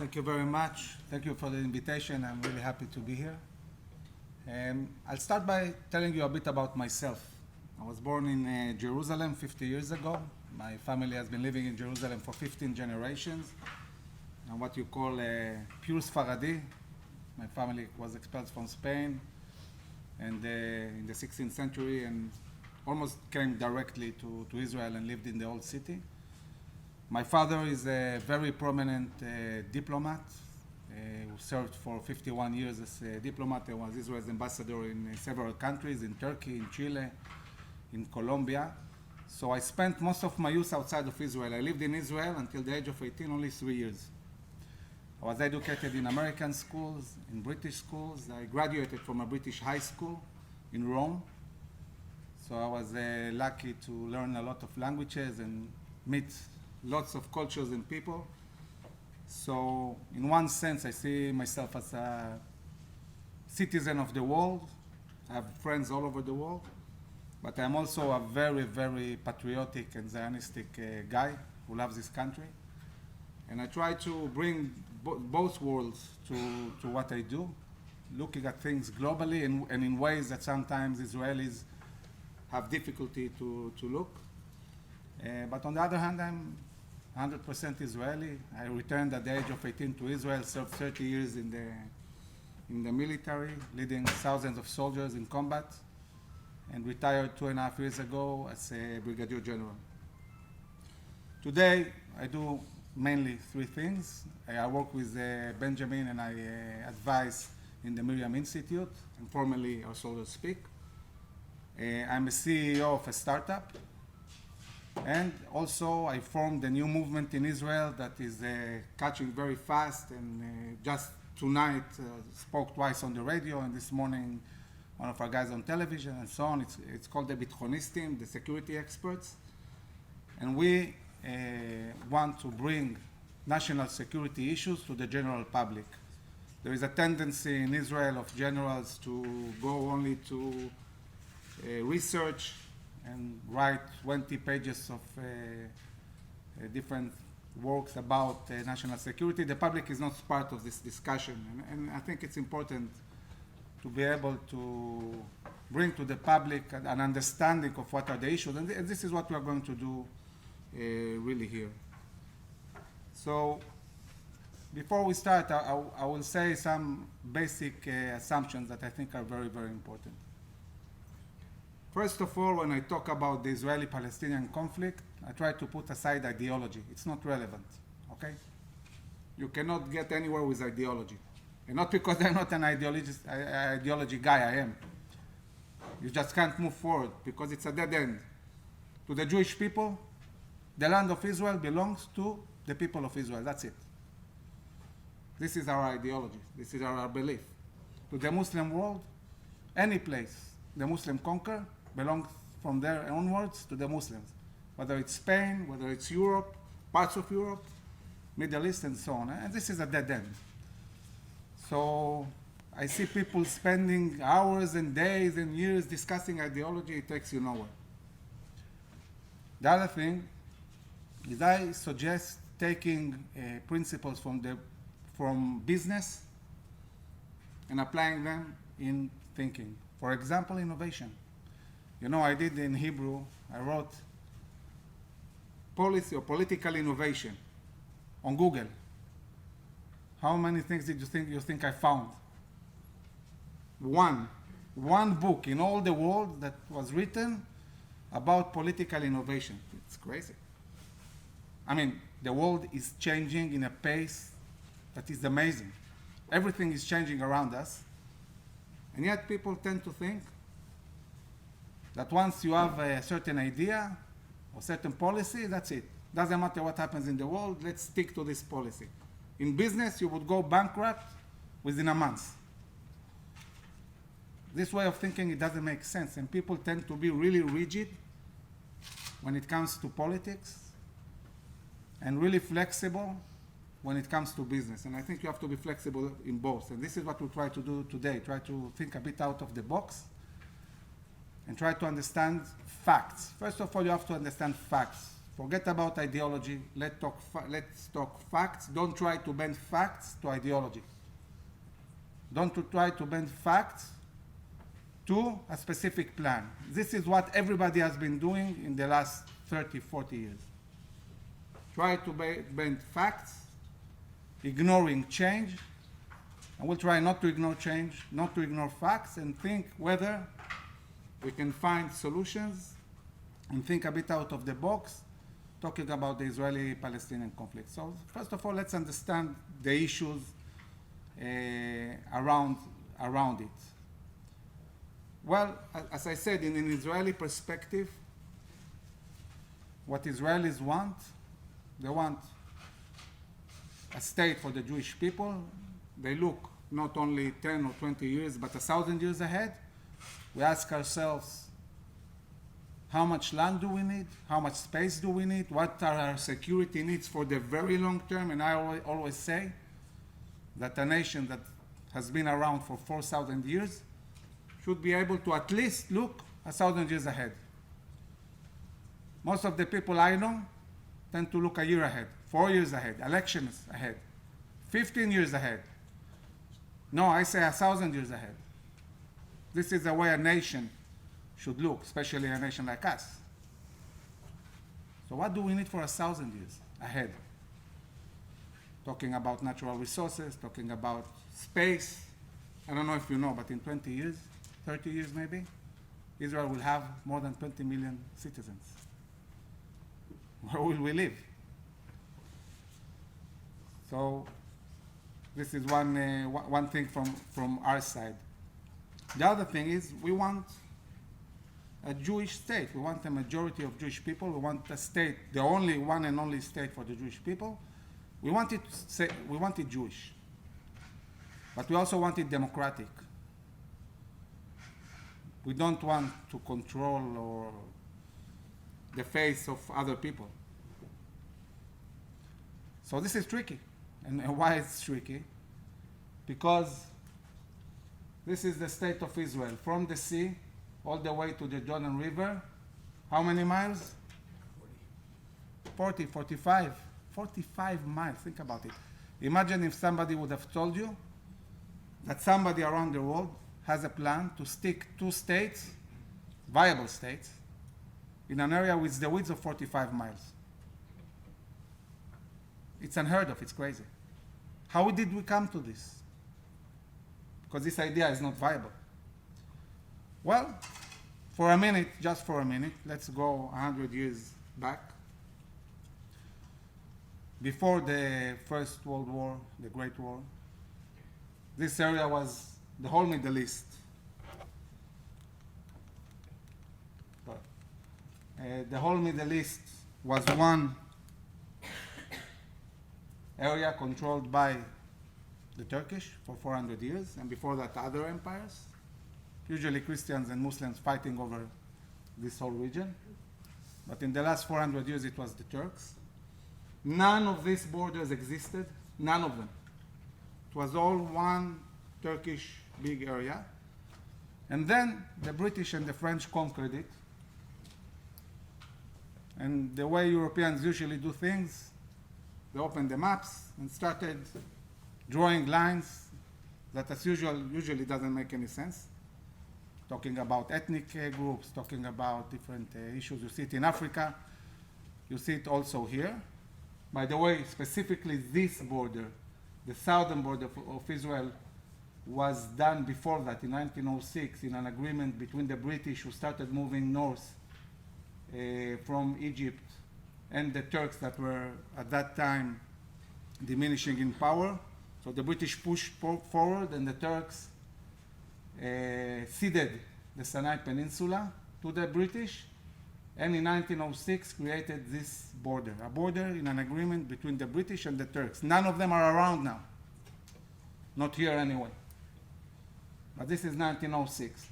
Thank you very much. Thank you for the invitation. I'm really happy to be here. I'll start by telling you a bit about myself. I was born in Jerusalem 50 years ago. My family has been living in Jerusalem for 15 generations. I'm what you call a pure Sfaradi. My family was expelled from Spain and in the 16th century and almost came directly to Israel and lived in the old city. My father is a very prominent diplomat who served for 51 years as a diplomat and was Israel's ambassador in several countries, in Turkey, in Chile, in Colombia. So I spent most of my youth outside of Israel. I lived in Israel until the age of 18, only 3 years. I was educated in American schools, in British schools. I graduated from a British high school in Rome. So I was lucky to learn a lot of languages and meet lots of cultures and people. So in one sense, I see myself as a citizen of the world. I have friends all over the world. But I'm also a very, very patriotic and Zionistic guy who loves this country. And I try to bring both worlds to what I do, looking at things globally and in ways that sometimes Israelis have difficulty to look. But on the other hand, I'm 100% Israeli. I returned at the age of 18 to Israel, served 30 years in the military, leading thousands of soldiers in combat, and retired 2.5 years ago as a Brigadier General. Today, I do mainly 3 things. I work with Benjamin and I advise in the MirYam Institute, and formerly our soldiers speak. I'm a CEO of a startup. And also, I formed a new movement in Israel that is catching very fast, and just tonight spoke twice on the radio, and this morning one of our guys on television and so on. It's called the Bitchonistim, the security experts. And we want to bring national security issues to the general public. There is a tendency in Israel of generals to go only to research and write 20 pages of different works about national security. The public is not part of this discussion, and I think it's important to be able to bring to the public an understanding of what are the issues, and this is what we are going to do really here. So before we start, I will say some basic assumptions that I think are very, very important. First of all, when I talk about the Israeli-Palestinian conflict, I try to put aside ideology. It's not relevant, okay? You cannot get anywhere with ideology. And not because I'm not an ideology guy, I am. You just can't move forward because it's a dead end. To the Jewish people, the land of Israel belongs to the people of Israel. That's it. This is our ideology. This is our belief. To the Muslim world, any place the Muslim conquer belongs from there onwards to the Muslims. Whether it's Spain, whether it's Europe, parts of Europe, Middle East, and so on. And this is a dead end. So I see people spending hours and days and years discussing ideology. It takes you nowhere. The other thing is I suggest taking principles from business and applying them in thinking. For example, innovation. You know, I did in Hebrew, I wrote policy or political innovation on Google. How many things did you think I found? One book in all the world that was written about political innovation. It's crazy. I mean, the world is changing in a pace that is amazing. Everything is changing around us. And yet people tend to think that once you have a certain idea or certain policy, that's it. Doesn't matter what happens in the world, let's stick to this policy. In business, you would go bankrupt within a month. This way of thinking, it doesn't make sense. And people tend to be really rigid when it comes to politics and really flexible when it comes to business. And I think you have to be flexible in both. And this is what we'll try to do today. Try to think a bit out of the box and try to understand facts. First of all, you have to understand facts. Forget about ideology. Let's talk facts. Don't try to bend facts to ideology. Don't try to bend facts to a specific plan. This is what everybody has been doing in the last 30, 40 years. Try to bend facts, ignoring change, and we'll try not to ignore change, not to ignore facts, and think whether we can find solutions and think a bit out of the box, talking about the Israeli-Palestinian conflict. So first of all, let's understand the issues around it. Well, as I said, in an Israeli perspective, what Israelis want, they want a state for the Jewish people. They look not only 10 or 20 years, but 1,000 years ahead. We ask ourselves, how much land do we need? How much space do we need? What are our security needs for the very long term? And I always say that a nation that has been around for 4,000 years should be able to at least look 1,000 years ahead. Most of the people I know tend to look a year ahead, 4 years ahead, elections ahead, 15 years ahead. No, I say 1,000 years ahead. This is the way a nation should look, especially a nation like us. So what do we need for 1,000 years ahead? Talking about natural resources, talking about space. I don't know if you know, but in 20 years, 30 years maybe, Israel will have more than 20 million citizens. Where will we live? So this is one thing from our side. The other thing is we want a Jewish state. We want a majority of Jewish people. We want a state, the only one and only state for the Jewish people. We want it Jewish, but we also want it democratic. We don't want to control or the face of other people. So this is tricky. And why it's tricky? Because this is the state of Israel, from the sea all the way to the Jordan River. How many miles? 40, 45. 45 miles, think about it. Imagine if somebody would have told you that somebody around the world has a plan to stick two states, viable states, in an area with the width of 45 miles. It's unheard of, it's crazy. How did we come to this? Because this idea is not viable. Well, for a minute, just for a minute, let's go 100 years back. Before the First World War, the Great War, this area was the whole Middle East. The whole Middle East was one area controlled by the Turkish for 400 years, and before that other empires, usually Christians and Muslims fighting over this whole region. But in the last 400 years it was the Turks. None of these borders existed, none of them. It was all one Turkish big area. And then the British and the French conquered it. And the way Europeans usually do things, they opened the maps and started drawing lines that as usual usually doesn't make any sense. Talking about ethnic groups, talking about different issues. You see it in Africa, you see it also here. By the way, specifically this border, the southern border of Israel, was done before that in 1906 in an agreement between the British, who started moving north from Egypt, and the Turks that were at that time diminishing in power. So the British pushed forward, and the Turks ceded the Sinai Peninsula to the British, and in 1906 created this border, a border in an agreement between the British and the Turks. None of them are around now. Not here anyway. But this is 1906.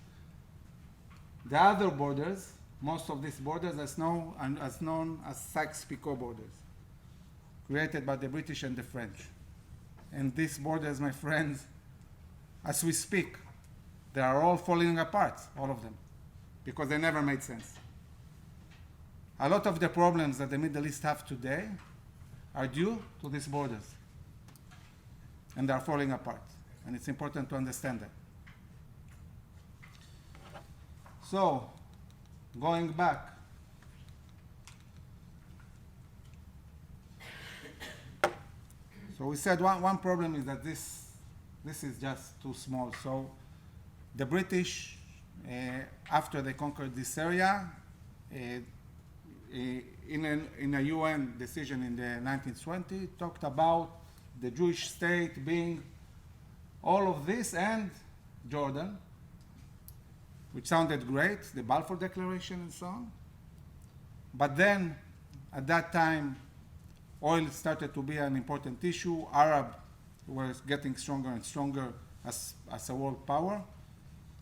The other borders, most of these borders are known as Sykes-Picot borders, created by the British and the French. And these borders, my friends, as we speak, they are all falling apart, all of them, because they never made sense. a lot of the problems that the Middle East have today are due to these borders. And they are falling apart. And it's important to understand that. So, going back, so we said one problem is that this is just too small. So the British, after they conquered this area, in a UN decision in the 1920, talked about the Jewish state being all of this and Jordan, which sounded great, the Balfour Declaration and so on. But then, at that time, oil started to be an important issue. Arab were getting stronger and stronger as a world power.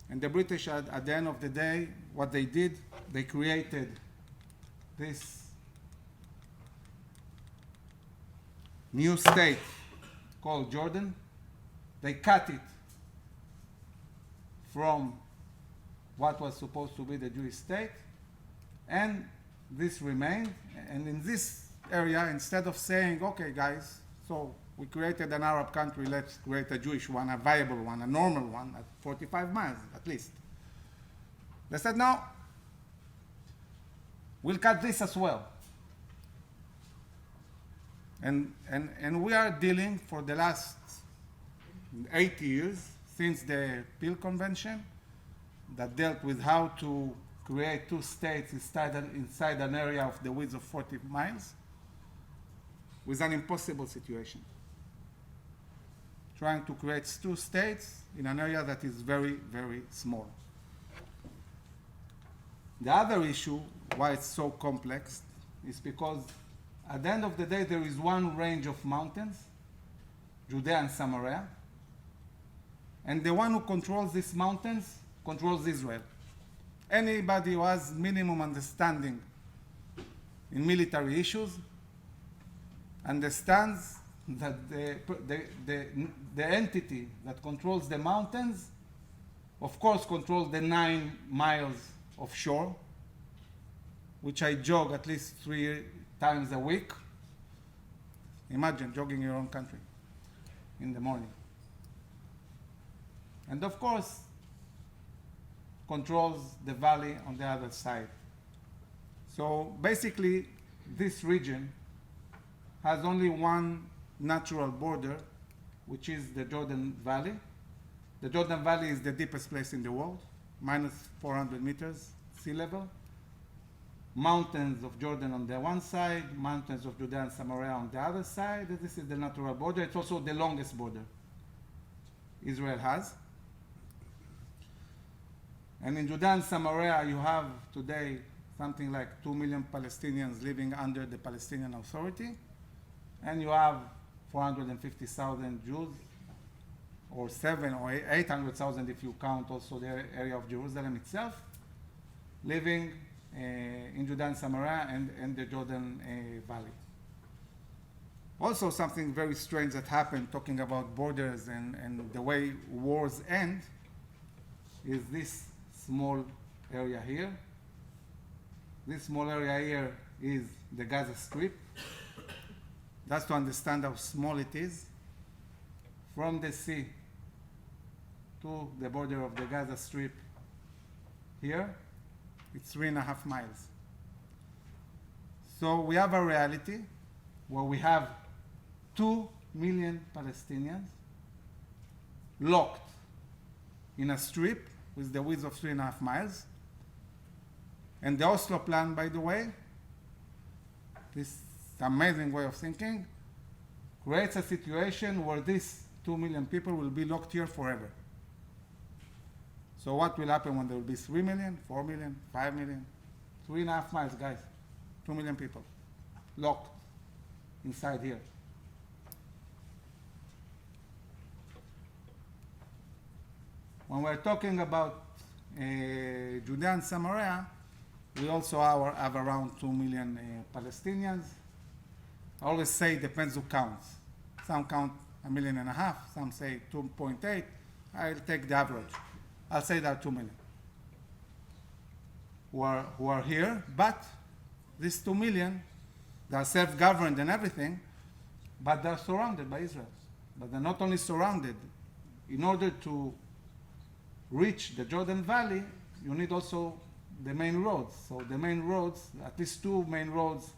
And the British, at the end of the day, what they did, they created this new state called Jordan. They cut it from what was supposed to be the Jewish state, and this remained. And in this area, instead of saying, okay, guys, so we created an Arab country, let's create a Jewish one, a viable one, a normal one, at 45 miles at least. They said, no, we'll cut this as well. And we are dealing for the last 80 years, since the Peel Convention, that dealt with how to create two states inside an area of the width of 40 miles, with an impossible situation. Trying to create two states in an area that is very, very small. The other issue, why it's so complex, is because at the end of the day, there is one range of mountains, Judea and Samaria, and the one who controls these mountains controls Israel. Anybody who has minimum understanding in military issues understands that the entity that controls the mountains, of course, controls the 9 miles of shore, which I jog at least 3 times a week. Imagine jogging your own country in the morning. And of course, controls the valley on the other side. So basically, this region has only one natural border, which is the Jordan Valley. The Jordan Valley is the deepest place in the world, minus 400 meters sea level. Mountains of Jordan on the one side, mountains of Judea and Samaria on the other side. This is the natural border. It's also the longest border Israel has. And in Judea and Samaria, you have today something like 2 million Palestinians living under the Palestinian Authority. And you have 450,000 Jews, or 7 or 800,000 if you count also the area of Jerusalem itself, living in Judea and Samaria and the Jordan Valley. Also, something very strange that happened, talking about borders and the way wars end, is this small area here. This small area here is the Gaza Strip. That's to understand how small it is. From the sea to the border of the Gaza Strip here, it's 3.5 miles. So we have a reality where we have 2 million Palestinians locked in a strip with the width of 3.5 miles. And the Oslo plan, by the way, this amazing way of thinking, creates a situation where these 2 million people will be locked here forever. So what will happen when there will be 3 million, 4 million, 5 million? 3.5 miles, guys. 2 million people locked inside here. When we're talking about Judea and Samaria, we also have around 2 million Palestinians. I always say it depends who counts. Some count 1.5 million, some say 2.8. I'll take the average. I'll say there are 2 million who are here, but these 2 million, they are self-governed and everything, but they're surrounded by Israel. But they're not only surrounded. In order to reach the Jordan Valley, you need also the main roads. So the main roads, at least 2 main roads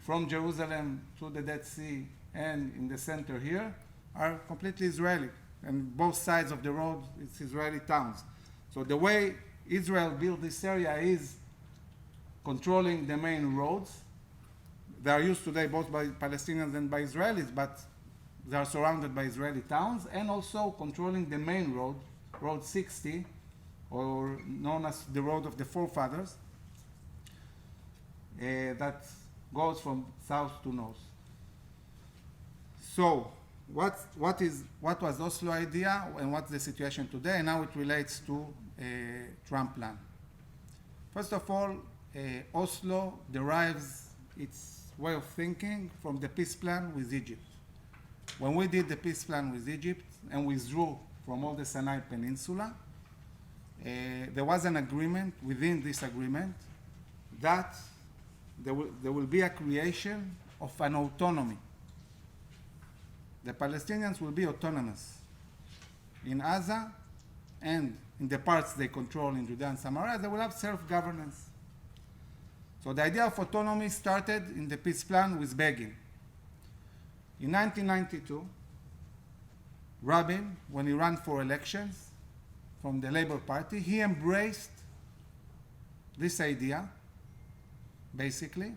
from Jerusalem to the Dead Sea and in the center here, are completely Israeli. And both sides of the road, it's Israeli towns. So the way Israel built this area is controlling the main roads. They are used today both by Palestinians and by Israelis, but they are surrounded by Israeli towns, and also controlling the main road, Road 60, or known as the Road of the Forefathers, that goes from south to north. So, what was Oslo idea and what's the situation today, and how it relates to Trump plan? First of all, Oslo derives its way of thinking from the peace plan with Egypt. When we did the peace plan with Egypt and withdrew from all the Sinai Peninsula, there was an agreement within this agreement that there will be a creation of an autonomy. The Palestinians will be autonomous in Gaza, and in the parts they control in Judea and Samaria, they will have self-governance. So the idea of autonomy started in the peace plan with Begin. In 1992, Rabin, when he ran for elections from the Labour Party, he embraced this idea, basically,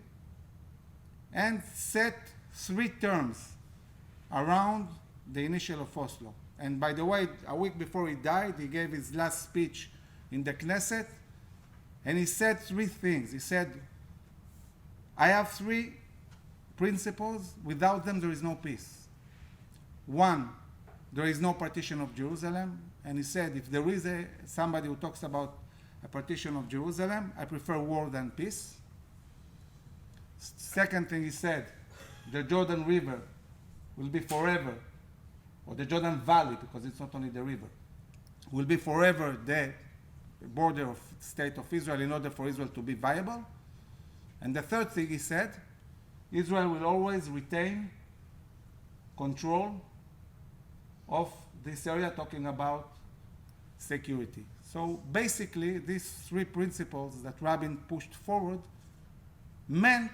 and set 3 terms around the initial of Oslo. And by the way, a week before he died, he gave his last speech in the Knesset, and he said 3 things. He said, I have 3 principles. Without them, there is no peace. 1, there is no partition of Jerusalem. And he said, if there is somebody who talks about a partition of Jerusalem, I prefer war than peace. Second thing he said, the Jordan River will be forever, or the Jordan Valley, because it's not only the river, will be forever the border of the state of Israel in order for Israel to be viable. And the third thing he said, Israel will always retain control of this area, talking about security. So basically, these 3 principles that Rabin pushed forward meant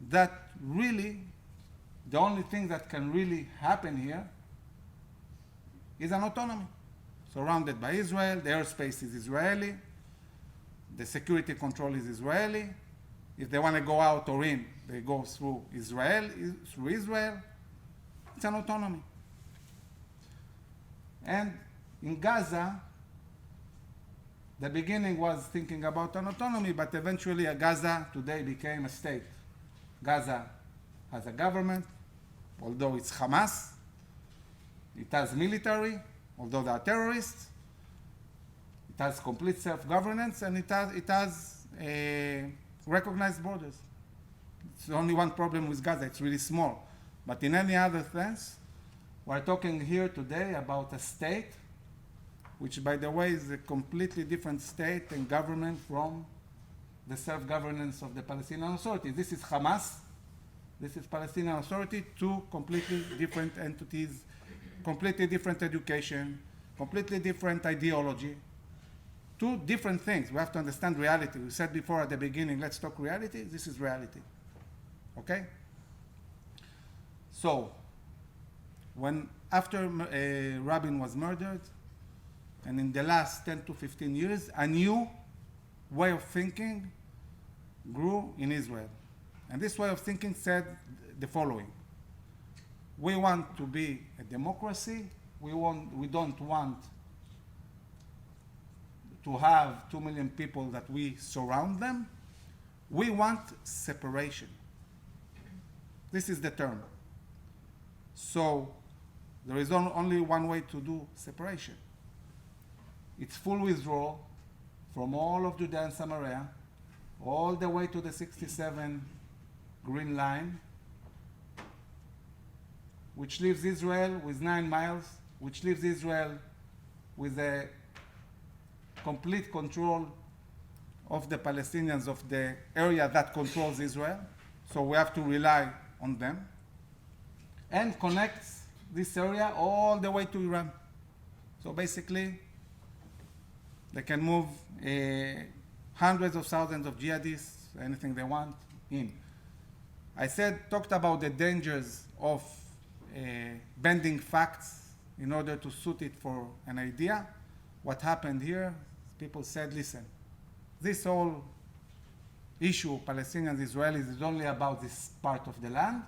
that really the only thing that can really happen here is an autonomy. Surrounded by Israel, the airspace is Israeli, the security control is Israeli. If they want to go out or in, they go through Israel. It's an autonomy. And in Gaza, the beginning was thinking about an autonomy, but eventually Gaza today became a state. Gaza has a government, although it's Hamas. It has military, although they are terrorists. It has complete self-governance, and it has recognized borders. It's only one problem with Gaza, it's really small. But in any other sense, we're talking here today about a state, which by the way is a completely different state and government from the self-governance of the Palestinian Authority. This is Hamas, this is Palestinian Authority, 2 completely different entities, completely different education, completely different ideology. 2 different things. We have to understand reality. We said before at the beginning, let's talk reality. This is reality. Okay? So, after Rabin was murdered, and in the last 10 to 15 years, a new way of thinking grew in Israel. And this way of thinking said the following. We want to be a democracy. We don't want to have 2 million people that we surround them. We want separation. This is the term. So there is only one way to do separation. It's full withdrawal from all of Judea and Samaria, all the way to the 67 Green Line, which leaves Israel with 9 miles, which leaves Israel with a complete control of the Palestinians of the area that controls Israel, so we have to rely on them, and connects this area all the way to Iran. So basically, they can move hundreds of thousands of jihadists, anything they want, in. I talked about the dangers of bending facts in order to suit it for an idea. What happened here, people said, listen, this whole issue of Palestinians, Israelis is only about this part of the land.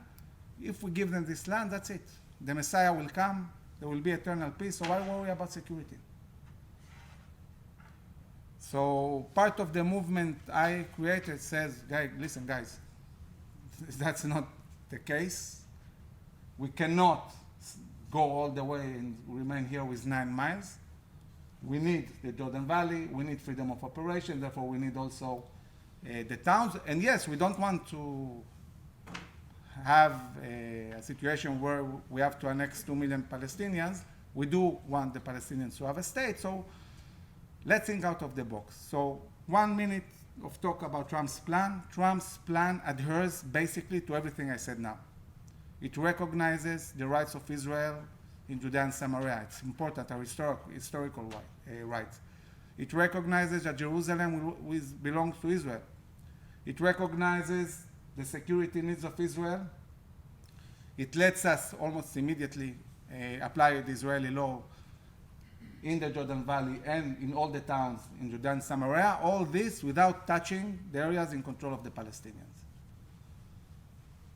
If we give them this land, that's it. The Messiah will come, there will be eternal peace, so why worry about security? So part of the movement I created says, listen guys, that's not the case. We cannot go all the way and remain here with 9 miles. We need the Jordan Valley, we need freedom of operation, therefore we need also the towns. And yes, we don't want to have a situation where we have to annex 2 million Palestinians. We do want the Palestinians to have a state, so let's think out of the box. So 1 minute of talk about Trump's plan. Trump's plan adheres basically to everything I said now. It recognizes the rights of Israel in Judea and Samaria. It's important, our historical rights. It recognizes that Jerusalem belongs to Israel. It recognizes the security needs of Israel. It lets us almost immediately apply the Israeli law in the Jordan Valley and in all the towns in Judea and Samaria, all this without touching the areas in control of the Palestinians.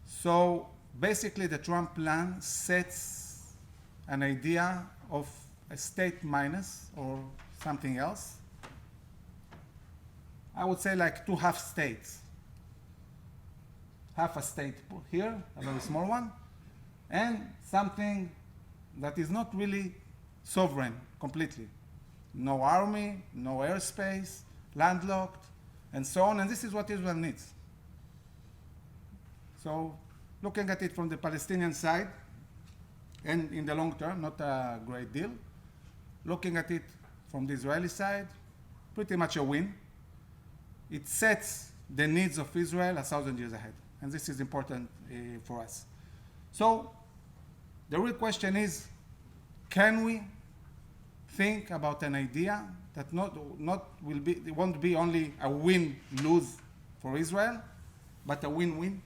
So basically the Trump plan sets an idea of a state minus or something else. I would say like 2 half states. Half a state here, a very small one, and something that is not really sovereign completely. No army, no airspace, landlocked, and so on, and this is what Israel needs. So looking at it from the Palestinian side, and in the long term, not a great deal. Looking at it from the Israeli side, pretty much a win. It sets the needs of Israel 1,000 years ahead, and this is important for us. So the real question is, can we think about an idea that it won't be only a win-lose for Israel, but a win-win?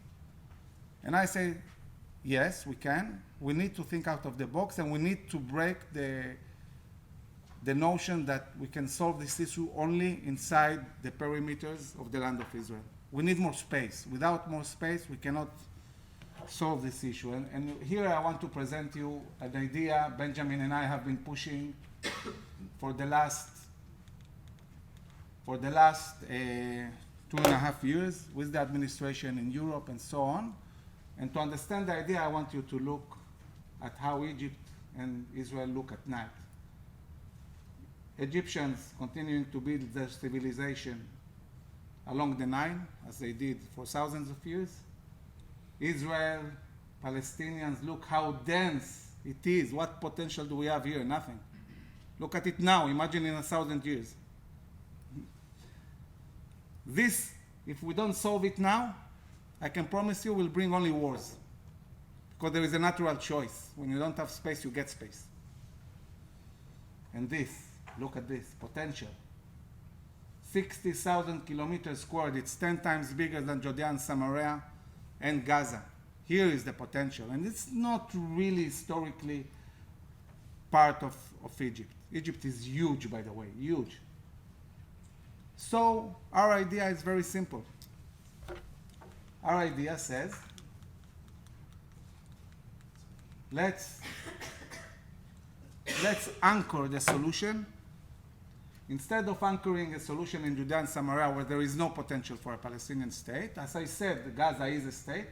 And I say, yes, we can. We need to think out of the box, and we need to break the notion that we can solve this issue only inside the perimeters of the land of Israel. We need more space. Without more space, we cannot solve this issue. And here I want to present you an idea Benjamin and I have been pushing for the last 2.5 years with the administration in Europe and so on. And to understand the idea, I want you to look at how Egypt and Israel look at night. Egyptians continuing to build their civilization along the Nile, as they did for thousands of years. Israel, Palestinians, look how dense it is. What potential do we have here? Nothing. Look at it now. Imagine in 1,000 years. This, if we don't solve it now, I can promise you will bring only wars. Because there is a natural choice. When you don't have space, you get space. And this, look at this, potential. 60,000 kilometers squared. It's 10 times bigger than Judea and Samaria and Gaza. Here is the potential. And it's not really historically part of Egypt. Egypt is huge, by the way, huge. So our idea is very simple. Our idea says, let's anchor the solution. Instead of anchoring a solution in Judea and Samaria where there is no potential for a Palestinian state, as I said, Gaza is a state,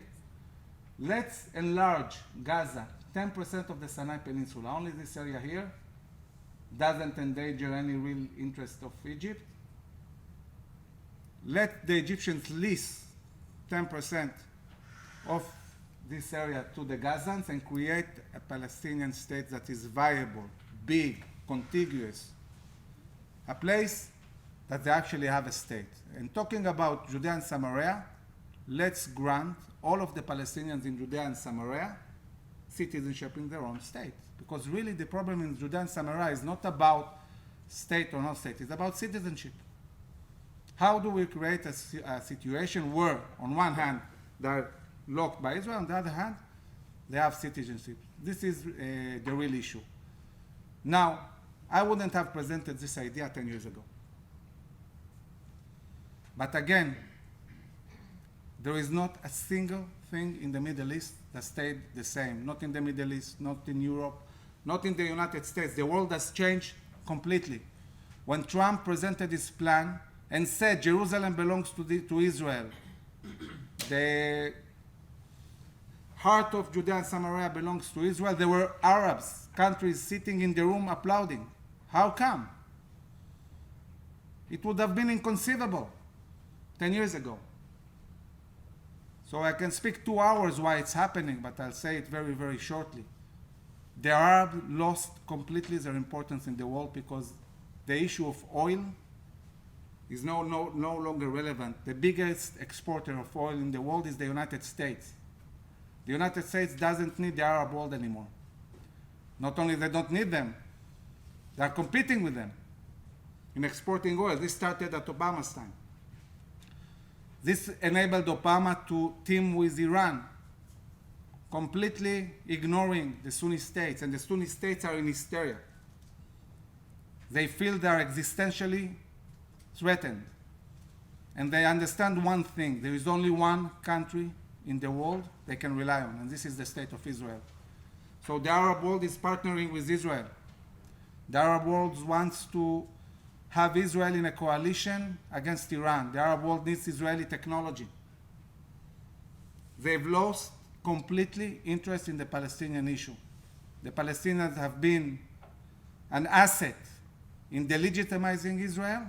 let's enlarge Gaza, 10% of the Sinai Peninsula, only this area here, doesn't endanger any real interest of Egypt. Let the Egyptians lease 10% of this area to the Gazans and create a Palestinian state that is viable, big, contiguous, a place that they actually have a state. And talking about Judea and Samaria, let's grant all of the Palestinians in Judea and Samaria citizenship in their own state. Because really the problem in Judea and Samaria is not about state or not state, it's about citizenship. How do we create a situation where, on one hand, they're locked by Israel, on the other hand, they have citizenship? This is the real issue. Now, I wouldn't have presented this idea 10 years ago. But again, there is not a single thing in the Middle East that stayed the same. Not in the Middle East, not in Europe, not in the United States. The world has changed completely. When Trump presented his plan and said Jerusalem belongs to Israel, the heart of Judea and Samaria belongs to Israel, there were Arabs, countries sitting in the room applauding. How come? It would have been inconceivable 10 years ago. So I can speak 2 hours why it's happening, but I'll say it very, very shortly. The Arabs lost completely their importance in the world because the issue of oil is no longer relevant. The biggest exporter of oil in the world is the United States. The United States doesn't need the Arab world anymore. Not only they don't need them, they are competing with them in exporting oil. This started at Obama's time. This enabled Obama to team with Iran, completely ignoring the Sunni states, and the Sunni states are in hysteria. They feel they are existentially threatened. And they understand one thing: there is only one country in the world they can rely on, and this is the state of Israel. So the Arab world is partnering with Israel. The Arab world wants to have Israel in a coalition against Iran. The Arab world needs Israeli technology. They've lost completely interest in the Palestinian issue. The Palestinians have been an asset in delegitimizing Israel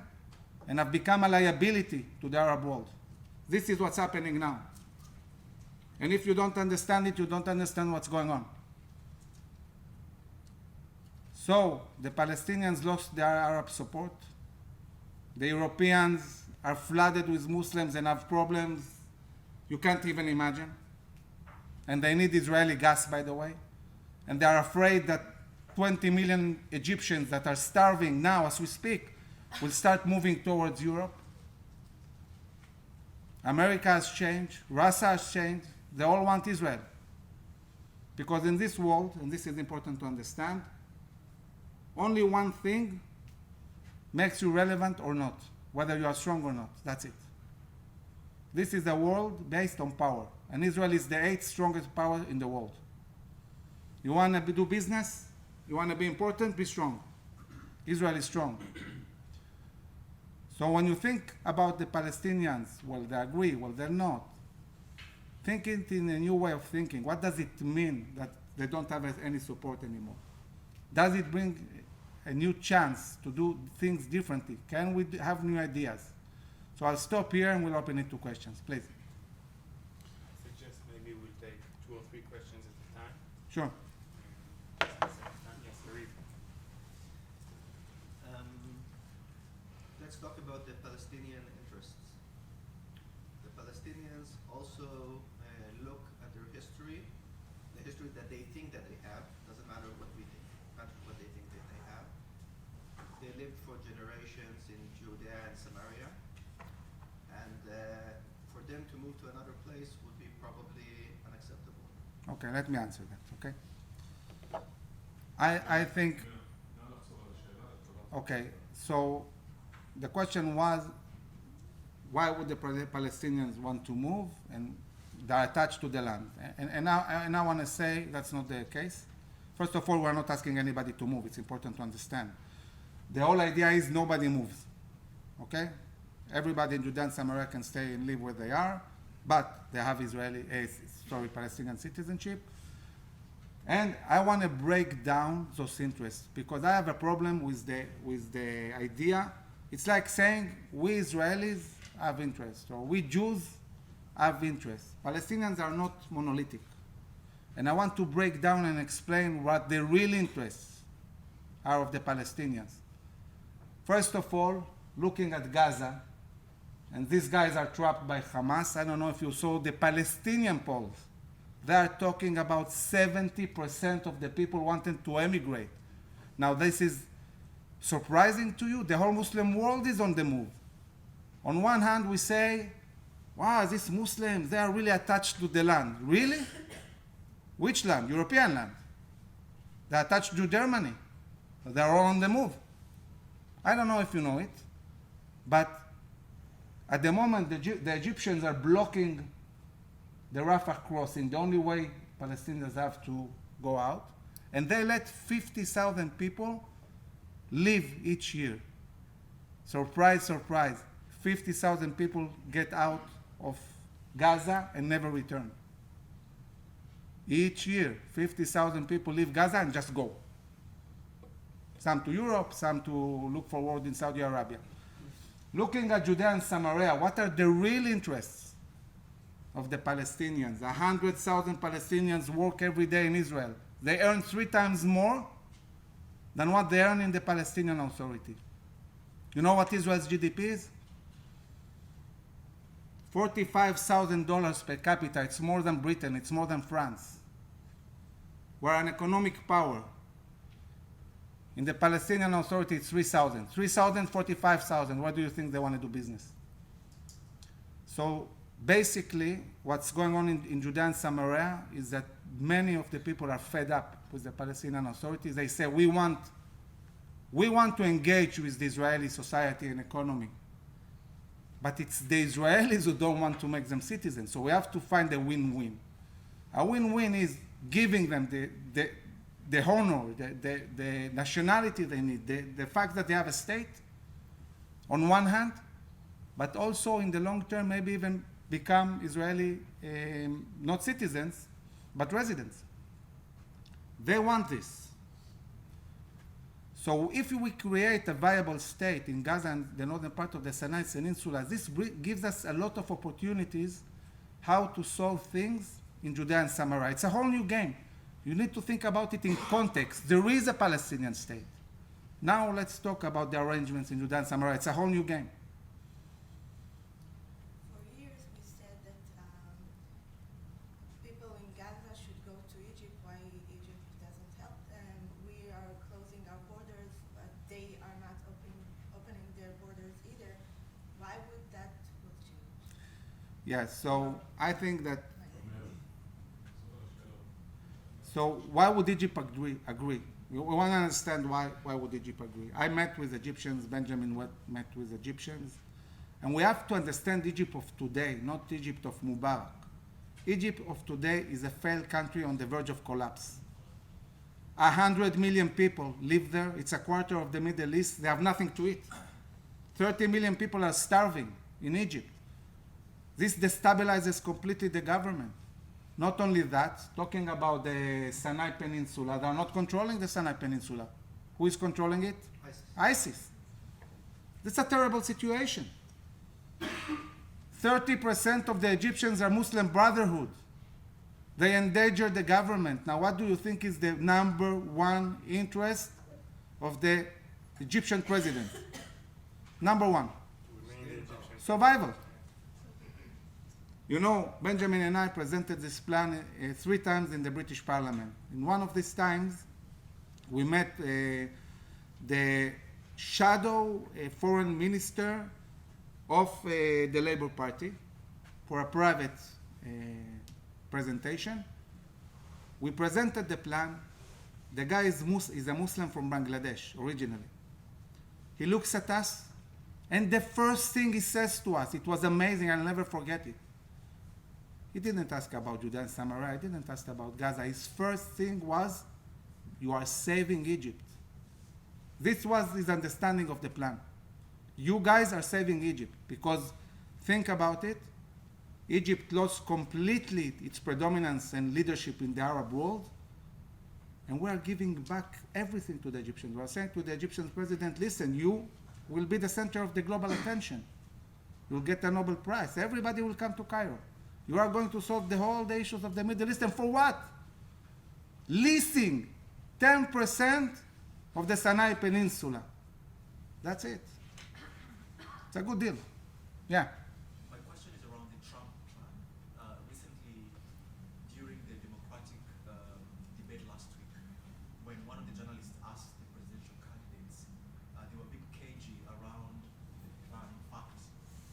and have become a liability to the Arab world. This is what's happening now. And if you don't understand it, you don't understand what's going on. So the Palestinians lost their Arab support. The Europeans are flooded with Muslims and have problems you can't even imagine. And they need Israeli gas, by the way. And they are afraid that 20 million Egyptians that are starving now as we speak will start moving towards Europe. America has changed. Russia has changed. They all want Israel. Because in this world, and this is important to understand, only one thing makes you relevant or not, whether you are strong or not. That's it. This is a world based on power, and Israel is the 8th strongest power in the world. You want to do business? You want to be important? Be strong. Israel is strong. So when you think about the Palestinians, well, they agree, well, they're not. Think it in a new way of thinking. What does it mean that they don't have any support anymore? Does it bring a new chance to do things differently? Can we have new ideas? So I'll stop here and we'll open it to questions, please. I suggest maybe we'll take 2 or 3 questions at a time. Sure. Yes, Arif. Let's talk about the Palestinian interests. The Palestinians also look at their history, the history that they think that they have. Doesn't matter what we think, not what they think that they have. They lived for generations in Judea and Samaria, and for them to move to another place would be probably unacceptable. Okay, let me answer that, okay? I think, okay, so the question was, why would the Palestinians want to move? And they're attached to the land. And I want to say that's not the case. First of all, we're not asking anybody to move. It's important to understand. The whole idea is nobody moves, okay? Everybody in Judea and Samaria can stay and live where they are, but they have Palestinian citizenship. And I want to break down those interests because I have a problem with the idea. It's like saying we Israelis have interests or we Jews have interests. Palestinians are not monolithic. And I want to break down and explain what the real interests are of the Palestinians. First of all, looking at Gaza, and these guys are trapped by Hamas. I don't know if you saw the Palestinian polls. They are talking about 70% of the people wanting to emigrate. Now, this is surprising to you. The whole Muslim world is on the move. On one hand, we say, wow, these Muslims, they are really attached to the land. Really? Which land? European land. They are attached to Germany. They are all on the move. I don't know if you know it, but at the moment, the Egyptians are blocking the Rafah crossing, the only way Palestinians have to go out, and they let 50,000 people leave each year. Surprise, surprise. 50,000 people get out of Gaza and never return. Each year, 50,000 people leave Gaza and just go. Some to Europe, some to look for work in Saudi Arabia. Looking at Judea and Samaria, what are the real interests of the Palestinians? 100,000 Palestinians work every day in Israel. They earn 3 times more than what they earn in the Palestinian Authority. You know what Israel's GDP is? $45,000 per capita. It's more than Britain, it's more than France. We're an economic power. In the Palestinian Authority, it's 3,000. 3,000, 45,000. Where do you think they want to do business? So basically, what's going on in Judea and Samaria is that many of the people are fed up with the Palestinian Authority. They say, we want to engage with the Israeli society and economy. But it's the Israelis who don't want to make them citizens. So we have to find a win-win. A win-win is giving them the honor, the nationality they need, the fact that they have a state on one hand, but also in the long term maybe even become Israeli, not citizens, but residents. They want this. So if we create a viable state in Gaza and the northern part of the Sinai Peninsula, this gives us a lot of opportunities how to solve things in Judea and Samaria. It's a whole new game. You need to think about it in context. There is a Palestinian state. Now let's talk about the arrangements in Judea and Samaria. It's a whole new game. For years we said that people in Gaza should go to Egypt, why Egypt doesn't help them. We are closing our borders, but they are not opening their borders either. Why would that change? Yes, so I think that. So why would Egypt agree? We want to understand why would Egypt agree. I met with Egyptians, Benjamin met with Egyptians, and we have to understand Egypt of today, not Egypt of Mubarak. Egypt of today is a failed country on the verge of collapse. 100 million people live there. It's a quarter of the Middle East. They have nothing to eat. 30 million people are starving in Egypt. This destabilizes completely the government. Not only that, talking about the Sinai Peninsula, they are not controlling the Sinai Peninsula. Who is controlling it? ISIS. It's a terrible situation. 30% of the Egyptians are Muslim Brotherhood. They endanger the government. Now, what do you think is the number one interest of the Egyptian president? Number one. Survival. You know, Benjamin and I presented this plan 3 times in the British Parliament. In one of these times, we met the shadow foreign minister of the Labour Party for a private presentation. We presented the plan. The guy is a Muslim from Bangladesh originally. He looks at us, and the first thing he says to us, it was amazing, I'll never forget it. He didn't ask about Judea and Samaria. He didn't ask about Gaza. His first thing was, you are saving Egypt. This was his understanding of the plan. You guys are saving Egypt because, think about it, Egypt lost completely its predominance and leadership in the Arab world, and we are giving back everything to the Egyptians. We are saying to the Egyptian president, listen, you will be the center of the global attention. You'll get a Nobel Prize. Everybody will come to Cairo. You are going to solve the issues of the Middle East, and for what? Leasing 10% of the Sinai Peninsula. That's it. It's a good deal. Yeah. My question is around the Trump plan. Recently, during the Democratic debate last week, when one of the journalists asked the presidential candidates, they were a bit cagey around the plan. In fact,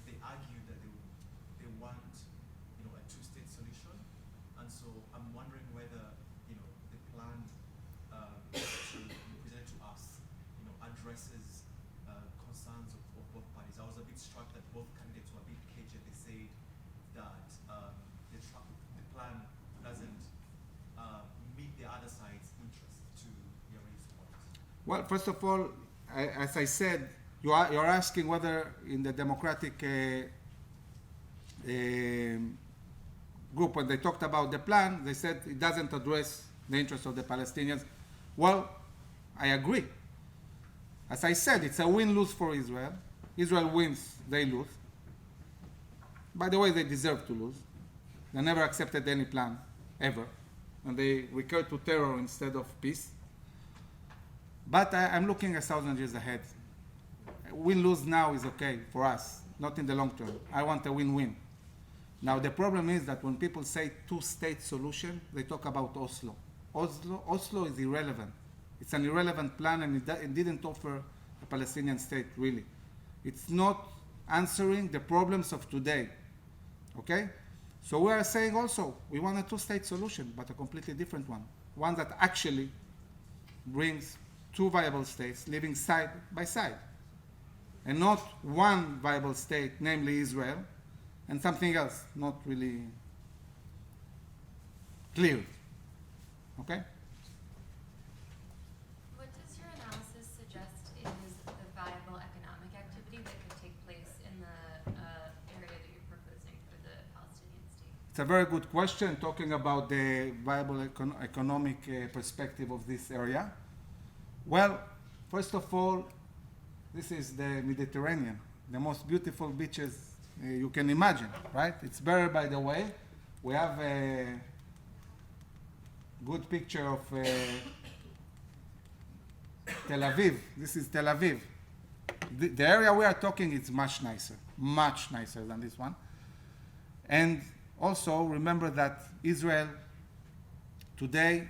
they argued that they want, a two-state solution. And so I'm wondering whether, the plan presented to us, addresses concerns of both parties. I was a bit struck that both candidates were a bit cagey. They said that the plan doesn't meet the other side's interest to raise points. Well, first of all, as I said, you're asking whether in the Democratic group, when they talked about the plan, they said it doesn't address the interests of the Palestinians. Well, I agree. As I said, it's a win-lose for Israel. Israel wins, they lose. By the way, they deserve to lose. They never accepted any plan, ever. And they recurred to terror instead of peace. But I'm looking 1,000 years ahead. Win-lose now is okay for us, not in the long term. I want a win-win. Now, the problem is that when people say two-state solution, they talk about Oslo. Oslo is irrelevant. It's an irrelevant plan, and it didn't offer a Palestinian state, really. It's not answering the problems of today, okay? So we are saying also, we want a two-state solution, but a completely different one that actually brings two viable states living side by side, and not one viable state, namely Israel, and something else, not really clear, okay? What does your analysis suggest is the viable economic activity that could take place in the area that you're proposing for the Palestinian state? It's a very good question, talking about the viable economic perspective of this area. Well, first of all, this is the Mediterranean, the most beautiful beaches you can imagine, right? It's better, by the way. We have a good picture of Tel Aviv. This is Tel Aviv. The area we are talking is much nicer than this one. And also remember that Israel today,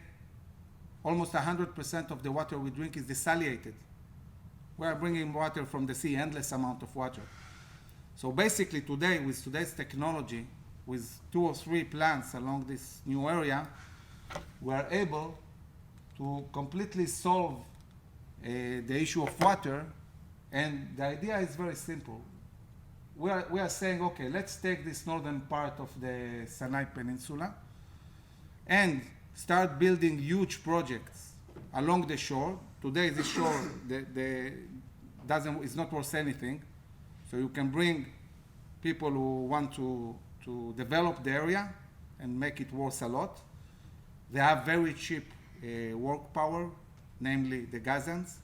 almost 100% of the water we drink is desalinated. We are bringing water from the sea, endless amount of water. So basically today, with today's technology, with 2 or 3 plants along this new area, we are able to completely solve the issue of water. And the idea is very simple. We are saying, okay, let's take this northern part of the Sinai Peninsula and start building huge projects along the shore. Today, this shore is not worth anything. So you can bring people who want to develop the area and make it worth a lot. They have very cheap work power, namely the Gazans.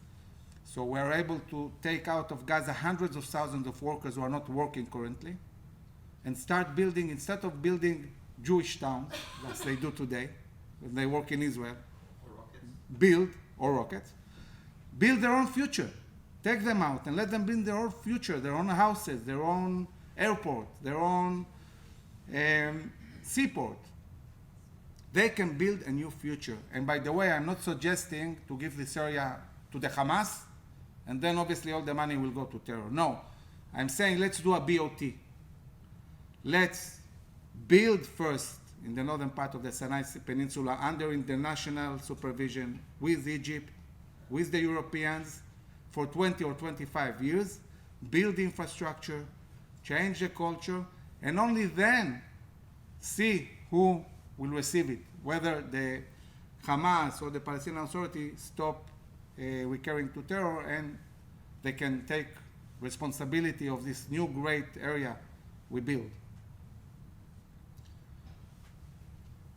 So we're able to take out of Gaza hundreds of thousands of workers who are not working currently and start building, instead of building Jewish towns, as they do today, when they work in Israel, build their own future. Take them out and let them build their own future, their own houses, their own airport, their own seaport. They can build a new future. And by the way, I'm not suggesting to give this area to the Hamas, and then obviously all the money will go to terror. No, I'm saying let's do a BOT. Let's build first in the northern part of the Sinai Peninsula under international supervision with Egypt, with the Europeans, for 20 or 25 years, build infrastructure, change the culture, and only then see who will receive it, whether the Hamas or the Palestinian Authority stop recurring to terror and they can take responsibility of this new great area we build.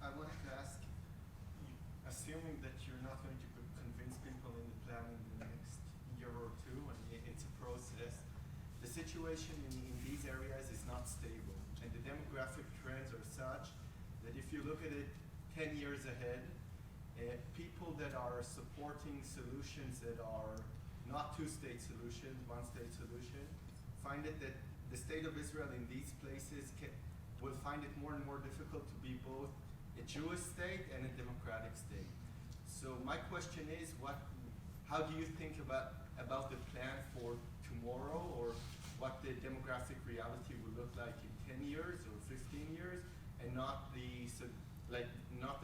I wanted to ask, Assuming that you're not going to convince people in the plan in the next year or two, and it's a process, the situation in these areas is not stable. And the demographic trends are such that if you look at it 10 years ahead, people that are supporting solutions that are not two-state solutions, one-state solution, find it that the state of Israel in these places will find it more and more difficult to be both a Jewish state and a democratic state. So my question is, how do you think about the plan for tomorrow, or what the demographic reality will look like in 10 years or 15 years, and not the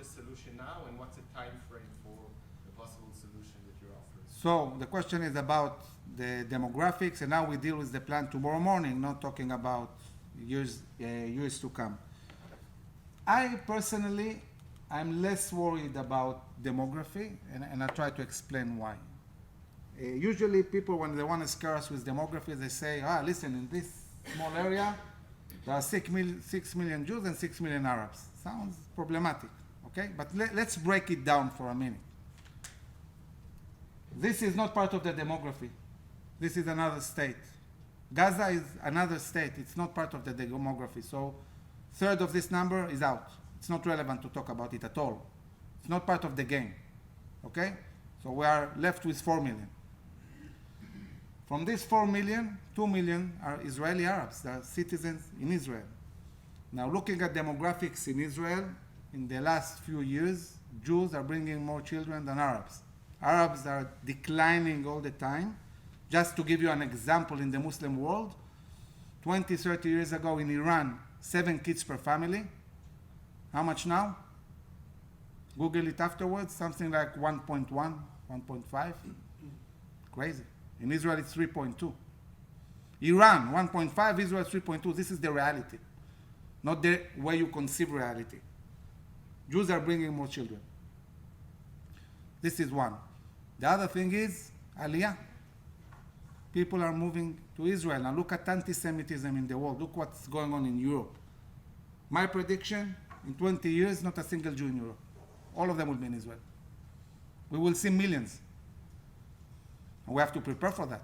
solution now, and what's the time frame for the possible solution that you're offering? So the question is about the demographics, and now we deal with the plan tomorrow morning, not talking about years to come. I personally, I'm less worried about demography, and I'll try to explain why. Usually people, when they want to scare us with demography, they say, listen, in this small area, there are 6 million Jews and 6 million Arabs. Sounds problematic, okay? But let's break it down for a minute. This is not part of the demography. This is another state. Gaza is another state. It's not part of the demography. So a third of this number is out. It's not relevant to talk about it at all. It's not part of the game, okay? So we are left with 4 million. From these 4 million, 2 million are Israeli Arabs. They are citizens in Israel. Now, looking at demographics in Israel, in the last few years, Jews are bringing more children than Arabs. Arabs are declining all the time. Just to give you an example, in the Muslim world, 20, 30 years ago in Iran, 7 kids per family. How much now? Google it afterwards, something like 1.1, 1.5. Crazy. In Israel, it's 3.2. Iran, 1.5, Israel, 3.2. This is the reality, not the way you conceive reality. Jews are bringing more children. This is one. The other thing is Aliyah. People are moving to Israel. Now look at anti-Semitism in the world. Look what's going on in Europe. My prediction, in 20 years, not a single Jew in Europe. All of them will be in Israel. We will see millions. And we have to prepare for that.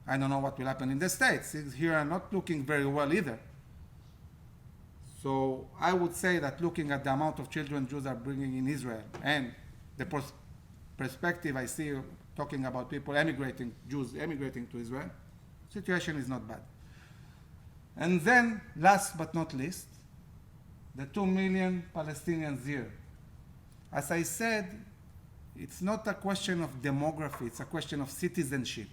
I don't know what will happen in the States. Things here are not looking very well either. So I would say that looking at the amount of children Jews are bringing in Israel and the perspective I see talking about people emigrating, Jews emigrating to Israel, situation is not bad. And then, last but not least, the 2 million Palestinians here. As I said, it's not a question of demography, it's a question of citizenship.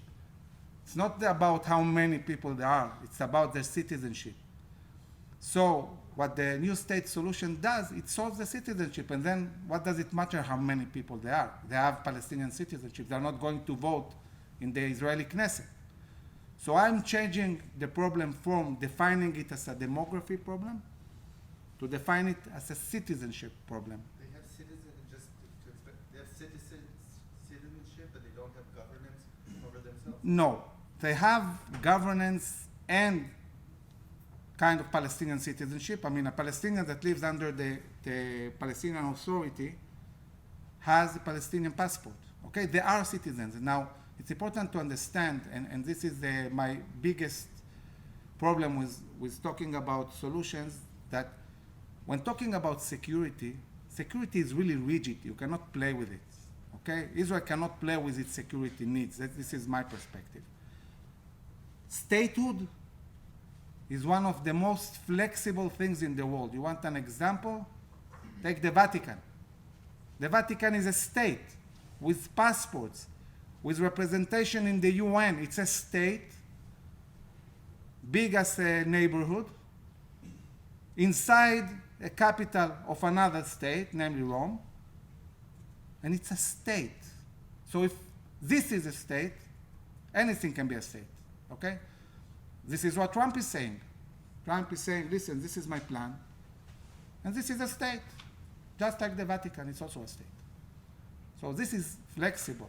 It's not about how many people there are, it's about their citizenship. So what the new state solution does, it solves the citizenship, and then what does it matter how many people there are? They have Palestinian citizenship. They're not going to vote in the Israeli Knesset. So I'm changing the problem from defining it as a demography problem to define it as a citizenship problem. They have citizenship, but they don't have governance over themselves? No, they have governance and kind of Palestinian citizenship. I mean, a Palestinian that lives under the Palestinian Authority has a Palestinian passport. Okay, they are citizens. Now, it's important to understand, and this is my biggest problem with talking about solutions, that when talking about security, security is really rigid. You cannot play with it. Okay, Israel cannot play with its security needs. This is my perspective. Statehood is one of the most flexible things in the world. You want an example? Take the Vatican. The Vatican is a state with passports, with representation in the UN. It's a state, big as a neighborhood, inside a capital of another state, namely Rome, and it's a state. So if this is a state, anything can be a state, okay? This is what Trump is saying. Trump is saying, listen, this is my plan, and this is a state. Just like the Vatican, it's also a state. So this is flexible.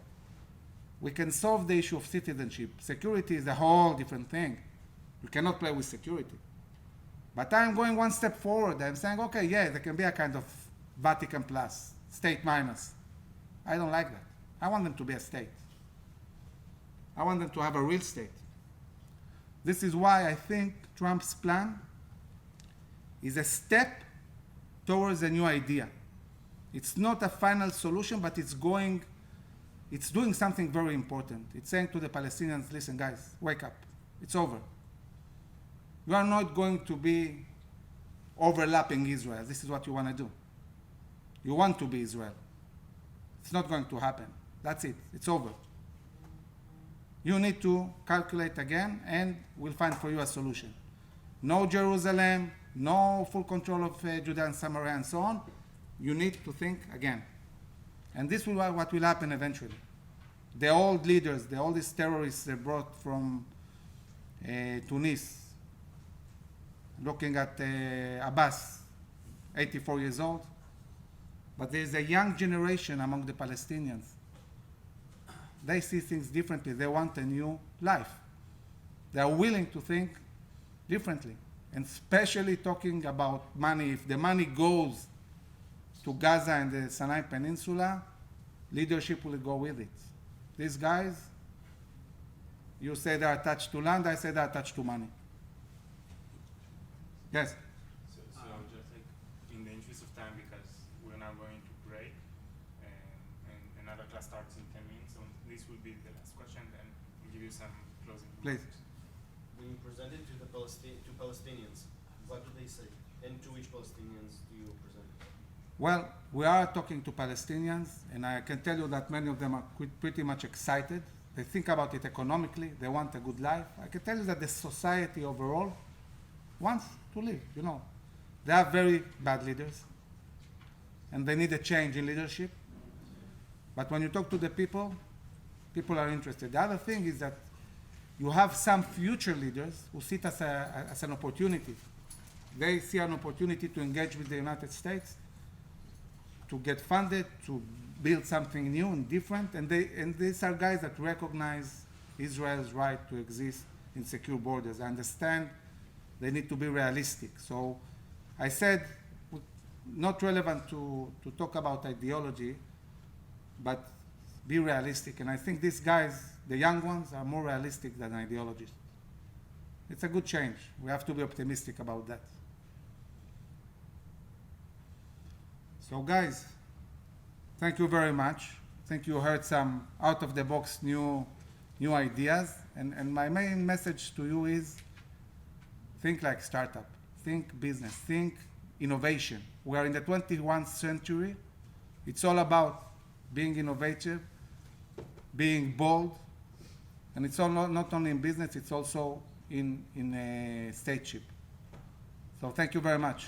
We can solve the issue of citizenship. Security is a whole different thing. You cannot play with security. But I'm going one step forward. I'm saying, okay, yeah, there can be a kind of Vatican plus, state minus. I don't like that. I want them to be a state. I want them to have a real state. This is why I think Trump's plan is a step towards a new idea. It's not a final solution, but it's it's doing something very important. It's saying to the Palestinians, listen guys, wake up, it's over. You are not going to be overlapping Israel. This is what you want to do. You want to be Israel. It's not going to happen. That's it, it's over. You need to calculate again and we'll find for you a solution. No Jerusalem, no full control of Judea and Samaria and so on. You need to think again. And this will be what will happen eventually. The old leaders, the oldest terrorists they brought from Tunis, looking at Abbas, 84 years old. But there is a young generation among the Palestinians. They see things differently. They want a new life. They are willing to think differently. And especially talking about money. If the money goes to Gaza and the Sinai Peninsula, leadership will go with it. These guys, you say they are attached to land, I say they are attached to money. Yes? So just like in the interest of time, because we're now going to break, and another class starts in 10 minutes, so this will be the last question, then we'll give you some closing Please. remarks. When you present it to the Palestinians, what do they say? And to which Palestinians do you present it? Well, we are talking to Palestinians, and I can tell you that many of them are pretty much excited. They think about it economically. They want a good life. I can tell you that the society overall wants to live, you know. They have very bad leaders, and they need a change in leadership. But when you talk to the people, people are interested. The other thing is that you have some future leaders who see it as an opportunity. They see an opportunity to engage with the United States, to get funded, to build something new and different. And these are guys that recognize Israel's right to exist in secure borders. I understand they need to be realistic. So I said, not relevant to talk about ideology, but be realistic. And I think these guys, the young ones, are more realistic than ideologists. It's a good change. We have to be optimistic about that. So guys, thank you very much. I think you heard some out-of-the-box new ideas. And my main message to you is think like startup, think business, think innovation. We are in the 21st century. It's all about being innovative, being bold, and it's all not only in business, it's also in stateship. So thank you very much.